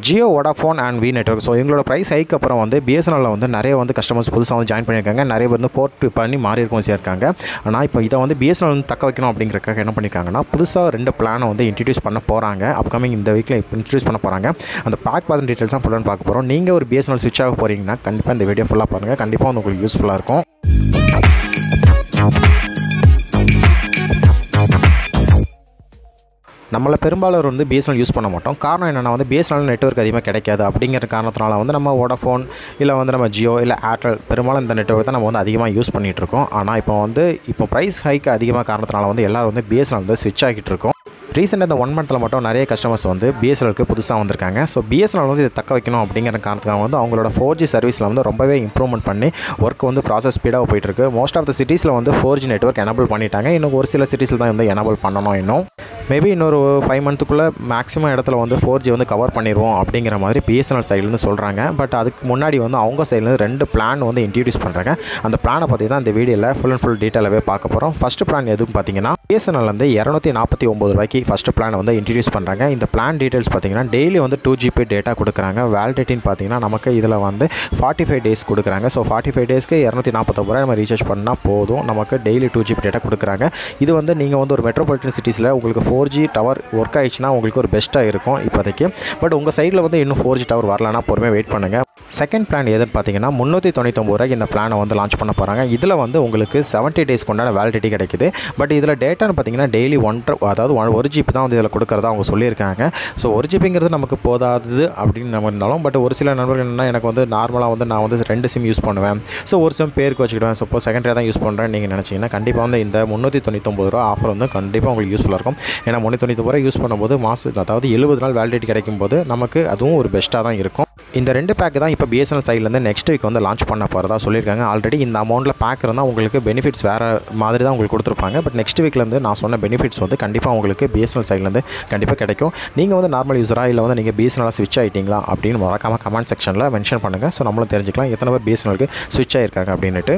Jio, Vodafone and Vi network. So இவங்களோட price ஹைக்கு அப்புறம் வந்து பிஎஸ்என்எல்ல வந்து நிறைய வந்து கஸ்டமர்ஸ் புதுசாக வந்து ஜாயின் பண்ணியிருக்காங்க. நிறைய பேர் வந்து போர்ட் பண்ணி மாறி இருக்கும் சேர்க்காங்க. ஆனால் இப்போ இதை வந்து பிஎஸ்என்எல் வந்து தக்க வைக்கணும் அப்படிங்கிறக்காக என்ன பண்ணியிருக்காங்கன்னா, புதுசாக 2 பிளானை வந்து இன்ட்ரடியூஸ் பண்ண போகிறாங்க. அப்கமிங் இந்த வீக்கில் இப்போ இன்ட்ரடியூஸ் பண்ண போகிறாங்க. அந்த பேக் பார்த்து டீட்டெயில்ஸ் தான் ஃபுல்லாக பார்க்க போகிறோம். நீங்கள் ஒரு பிஎஸ்என்எல் ஸ்விட்ச் ஆக போகிறீங்கன்னா கண்டிப்பாக இந்த வீடியோ ஃபுல்லாக பாருங்கள். கண்டிப்பாக வந்து உங்களுக்கு யூஸ்ஃபுல்லாக இருக்கும். நம்மள பெரும்பாலும் வந்து பிஎஸ்என்எல் யூஸ் பண்ண மாட்டோம். காரணம் என்னென்னா வந்து பிஎஸ்என்எல் நெட்வொர்க் அதிகமாக கிடைக்காது. அப்படிங்கிற காரணத்தினால வந்து நம்ம வோடாஃபோன் இல்லை வந்து நம்ம ஜியோ இல்லை ஏர்டெல் பெரும்பாலும் இந்த நெட்வொர்க் தான் நம்ம வந்து அதிகமாக யூஸ் பண்ணிகிட்ருக்கோம். ஆனால் இப்போ ப்ரைஸ் ஹைக்கு அதிகமாக காரணத்தினால வந்து எல்லோரும் வந்து பிஎஸ்என்எல் வந்து ஸ்விட்ச் ஆகிட்டு இருக்கோம். ரீசெண்டாக இந்த 1 மந்தில் மட்டும் நிறைய கஸ்டமர்ஸ் வந்து பிஎஸ்என்எலுக்கு புதுசாக வந்திருக்காங்க. ஸோ பிஎஸ்என்எல் வந்து இதை தக்க வைக்கணும் அப்படிங்கிற காரணத்துக்காக வந்து அவங்களோட 4G சர்வீஸில் வந்து ரொம்பவே இம்ப்ரூவ்மெண்ட் பண்ணி ஒர்க் வந்து ப்ராசஸ் ஸ்பீடாக போயிட்டுருக்கு. மோஸ்ட் ஆஃப் த சிட்டிஸில் வந்து 4G நெட்வொர்க் எனபிள் பண்ணிட்டாங்க. இன்னும் ஒரு சில சிட்டிஸில் தான் வந்து எனபிள் பண்ணணும். இன்னும் மேபி இன்னொரு 5 மந்த்துக்குள்ளே மேக்ஸிமம் இடத்துல வந்து 4G வந்து கவர் பண்ணிடுவோம் அப்படிங்கிற மாதிரி பிஎஸ்என்எல் சைட்லேருந்து சொல்கிறாங்க. பட் அதுக்கு முன்னாடி வந்து அவங்க சைட்லேருந்து 2 பிளான் வந்து இன்ட்ரடியூஸ் பண்ணுறாங்க. அந்த பிளானை பற்றி தான் இந்த வீடியோவில் ஃபுல் அண்ட் ஃபுல் டீட்டெயிலாகவே பார்க்க போகிறோம். ஃபஸ்ட்டு பிளான் எதுவும் பார்த்தீங்கன்னா பிஎஸ்என்எல் வந்து 249 ரூபாய்க்கு ஃபஸ்ட்டு பிளான் வந்து இன்ட்ரடியூஸ் பண்ணுறாங்க. இந்த பிளான் டீட்டெயில்ஸ் பார்த்தீங்கன்னா டெய்லி வந்து 2GB டேட்டா கொடுக்குறாங்க. வேலிடிட்டின்னு பார்த்தீங்கன்னா நமக்கு இதில் வந்து 45 டேஸ் கொடுக்குறாங்க. ஸோ 45 டேஸ்க்கு 249 ரூபாய் நம்ம ரீசார்ஜ் பண்ணால் போதும். நமக்கு டெய்லி 2GB டேட்டா கொடுக்குறாங்க. இது வந்து நீங்கள் வந்து ஒரு மெட்ரோபாலிட்டன் சிட்டிஸில் உங்களுக்கு 4G டவர் ஒர்க் ஆயிடுச்சுன்னா உங்களுக்கு ஒரு பெஸ்ட்டாக இருக்கும் இப்போதைக்கு. பட் உங்கள் சைடில் வந்து இன்னும் 4G டவர் வரலன்னா பொறுமையாக வெயிட் பண்ணுங்கள். செகண்ட் பிளான் எதுன்னு பார்த்தீங்கன்னா 399 ரூபாய்க்கு இந்த பிளானை வந்து லான்ச் பண்ண போகிறாங்க. இதில் வந்து உங்களுக்கு 70 டேஸ் கொண்டான வேலிடிட்டி கிடைக்குது. பட் இதில் டேட்டான்னு பார்த்தீங்கன்னா டெய்லி 1GB தான் வந்து இதில் கொடுக்குறதா அவங்க சொல்லியிருக்காங்க. ஸோ 1GBங்கிறது நமக்கு போதாது அப்படின்னு நம்ம இருந்தாலும், பட் ஒரு சில நண்பர்கள் என்னென்னா எனக்கு வந்து நார்மலாக வந்து நான் வந்து 2 சிம் யூஸ் பண்ணுவேன். ஸோ ஒரு சிம் பேருக்கு வச்சுக்கிடுவேன். சப்போஸ் செகண்டரியாக தான் யூஸ் பண்ணுறேன் நீங்கள் நினச்சிங்கன்னா கண்டிப்பாக வந்து இந்த 399 ரூபா ஆஃபர் வந்து கண்டிப்பாக உங்களுக்கு யூஸ்ஃபுல்லாக இருக்கும். ஏன்னா 399 ரூபா யூஸ் பண்ணும்போது அதாவது 70 நாள் வேலிடிட்டி கிடைக்கும்போது நமக்கு அதுவும் ஒரு பெஸ்ட்டாக தான் இருக்கும். இந்த 2 பேக் தான் இப்போ பிஎஸ்என்எல் சைட்லேருந்து நெக்ஸ்ட் வீக் வந்து லான்ச் பண்ண போகிறதா சொல்லியிருக்காங்க. ஆல்ரெடி இந்த அமௌண்ட்டில் பேக் இருந்தால் உங்களுக்கு பெனிஃபிட்ஸ் வேறு மாதிரி தான் உங்களுக்கு கொடுத்துருப்பாங்க. பட் நெக்ஸ்ட் வீக்லேருந்து நான் சொன்ன பெனிஃபிட்ஸ் வந்து கண்டிப்பாக உங்களுக்கு பிஎஸ்என்எல் சைட்லேருந்து கண்டிப்பாக கிடைக்கும். நீங்கள் வந்து நார்மல் யூஸராக இல்லை வந்து நீங்கள் பிஎஸ்என்எல் ஸ்விட்ச் ஆகிட்டீங்களா அப்படின்னு மறக்காமல் கமெண்ட் செக்ஷனில் மென்ஷன் பண்ணுங்கள். ஸோ நம்மளும் தெரிஞ்சுக்கலாம் எத்தனை பேர் பிஎஸ்என்எலுக்கு ஸ்விட்ச் ஆகிருக்காங்க அப்படின்ட்டு.